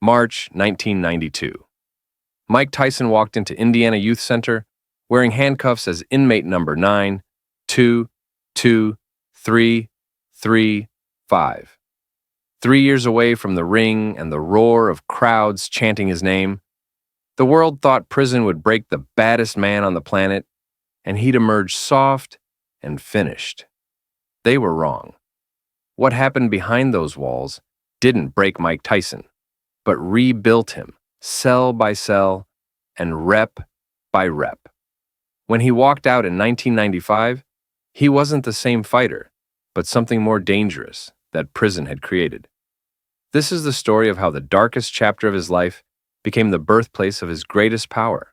March 1992. Mike Tyson walked into Indiana Youth Center wearing handcuffs as inmate number 9223335. 3 years away from the ring and the roar of crowds chanting his name, the world thought prison would break the baddest man on the planet, and he'd emerge soft and finished. They were wrong. What happened behind those walls didn't break Mike Tyson, but rebuilt him, cell by cell and rep by rep. When he walked out in 1995, he wasn't the same fighter, but something more dangerous that prison had created. This is the story of how the darkest chapter of his life became the birthplace of his greatest power.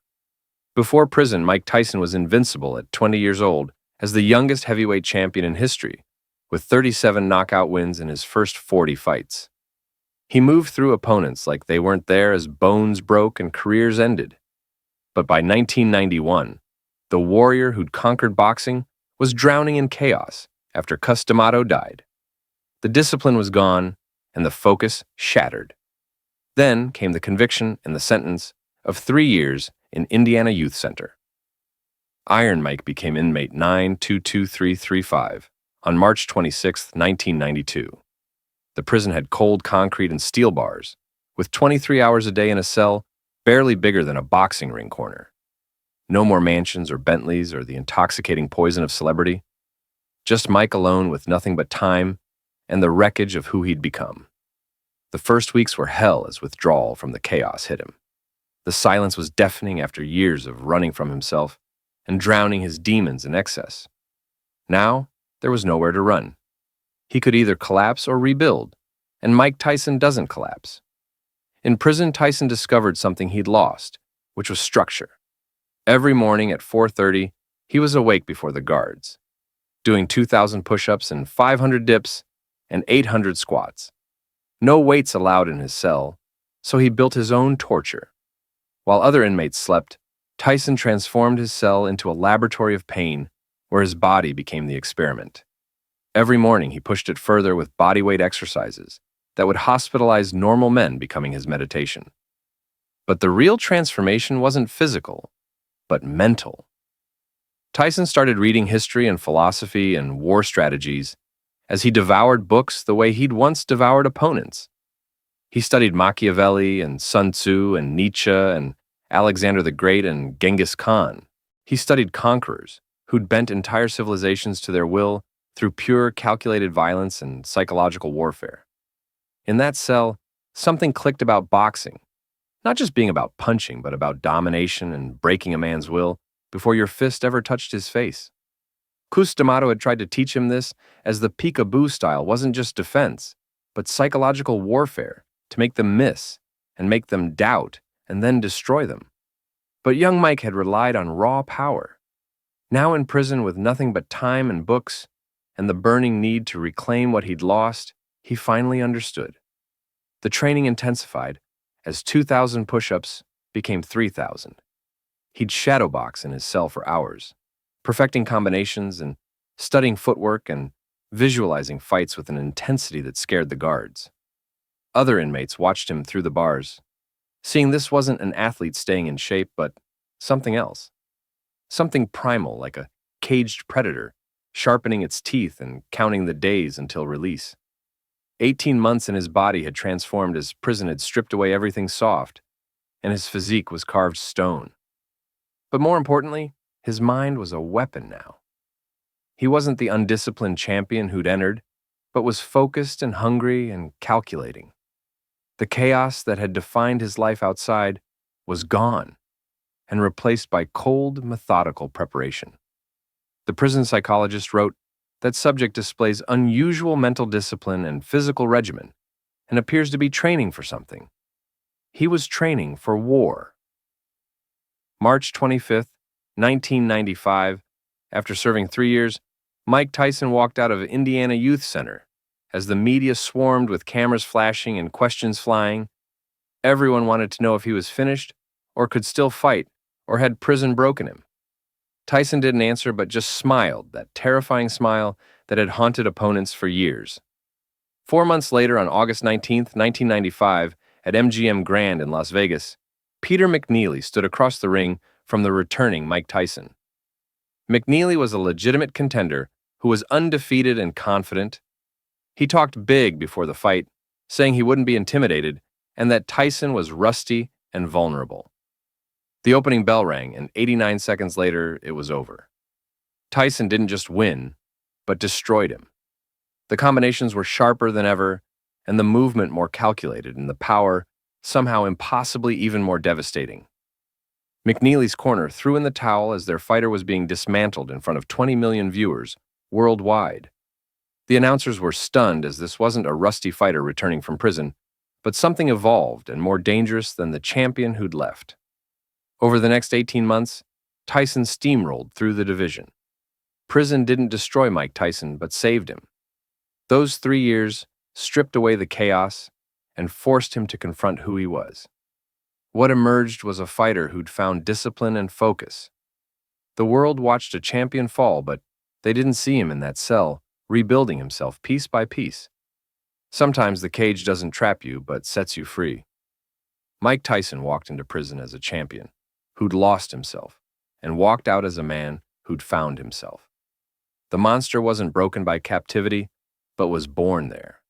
Before prison, Mike Tyson was invincible at 20 years old as the youngest heavyweight champion in history, with 37 knockout wins in his first 40 fights. He moved through opponents like they weren't there as bones broke and careers ended. But by 1991, the warrior who'd conquered boxing was drowning in chaos after Cus D'Amato died. The discipline was gone, and the focus shattered. Then came the conviction and the sentence of 3 years in Indiana Youth Center. Iron Mike became inmate 922335 on March 26, 1992. The prison had cold concrete and steel bars, with 23 hours a day in a cell barely bigger than a boxing ring corner. No more mansions or Bentleys or the intoxicating poison of celebrity. Just Mike alone with nothing but time and the wreckage of who he'd become. The first weeks were hell as withdrawal from the chaos hit him. The silence was deafening after years of running from himself and drowning his demons in excess. Now, there was nowhere to run. He could either collapse or rebuild, and Mike Tyson doesn't collapse. In prison, Tyson discovered something he'd lost, which was structure. Every morning at 4:30, he was awake before the guards, doing 2,000 push-ups and 500 dips and 800 squats. No weights allowed in his cell, so he built his own torture. While other inmates slept, Tyson transformed his cell into a laboratory of pain where his body became the experiment. Every morning, he pushed it further with bodyweight exercises that would hospitalize normal men, becoming his meditation. But the real transformation wasn't physical, but mental. Tyson started reading history and philosophy and war strategies as he devoured books the way he'd once devoured opponents. He studied Machiavelli and Sun Tzu and Nietzsche and Alexander the Great and Genghis Khan. He studied conquerors who'd bent entire civilizations to their will through pure, calculated violence and psychological warfare. In that cell, something clicked about boxing, not just being about punching, but about domination and breaking a man's will before your fist ever touched his face. Cus D'Amato had tried to teach him this, as the peekaboo style wasn't just defense, but psychological warfare to make them miss and make them doubt and then destroy them. But young Mike had relied on raw power. Now in prison with nothing but time and books and the burning need to reclaim what he'd lost, he finally understood. The training intensified as 2,000 push-ups became 3,000. He'd shadowbox in his cell for hours, perfecting combinations and studying footwork and visualizing fights with an intensity that scared the guards. Other inmates watched him through the bars, seeing this wasn't an athlete staying in shape, but something else. Something primal, like a caged predator, sharpening its teeth and counting the days until release. 18 months in his body had transformed as prison had stripped away everything soft, and his physique was carved stone. But more importantly, his mind was a weapon now. He wasn't the undisciplined champion who'd entered, but was focused and hungry and calculating. The chaos that had defined his life outside was gone and replaced by cold, methodical preparation. The prison psychologist wrote, "That subject displays unusual mental discipline and physical regimen and appears to be training for something." He was training for war. March 25th, 1995, after serving 3 years, Mike Tyson walked out of Indiana Youth Center. As the media swarmed with cameras flashing and questions flying, everyone wanted to know if he was finished or could still fight, or had prison broken him. Tyson didn't answer but just smiled, that terrifying smile that had haunted opponents for years. 4 months later, on August 19th, 1995, at MGM Grand in Las Vegas, Peter McNeely stood across the ring from the returning Mike Tyson. McNeely was a legitimate contender who was undefeated and confident. He talked big before the fight, saying he wouldn't be intimidated and that Tyson was rusty and vulnerable. The opening bell rang, and 89 seconds later, it was over. Tyson didn't just win, but destroyed him. The combinations were sharper than ever, and the movement more calculated, and the power somehow impossibly even more devastating. McNeely's corner threw in the towel as their fighter was being dismantled in front of 20 million viewers worldwide. The announcers were stunned as this wasn't a rusty fighter returning from prison, but something evolved and more dangerous than the champion who'd left. Over the next 18 months, Tyson steamrolled through the division. Prison didn't destroy Mike Tyson, but saved him. Those 3 years stripped away the chaos and forced him to confront who he was. What emerged was a fighter who'd found discipline and focus. The world watched a champion fall, but they didn't see him in that cell, rebuilding himself piece by piece. Sometimes the cage doesn't trap you, but sets you free. Mike Tyson walked into prison as a champion who'd lost himself, and walked out as a man who'd found himself. The monster wasn't broken by captivity, but was born there.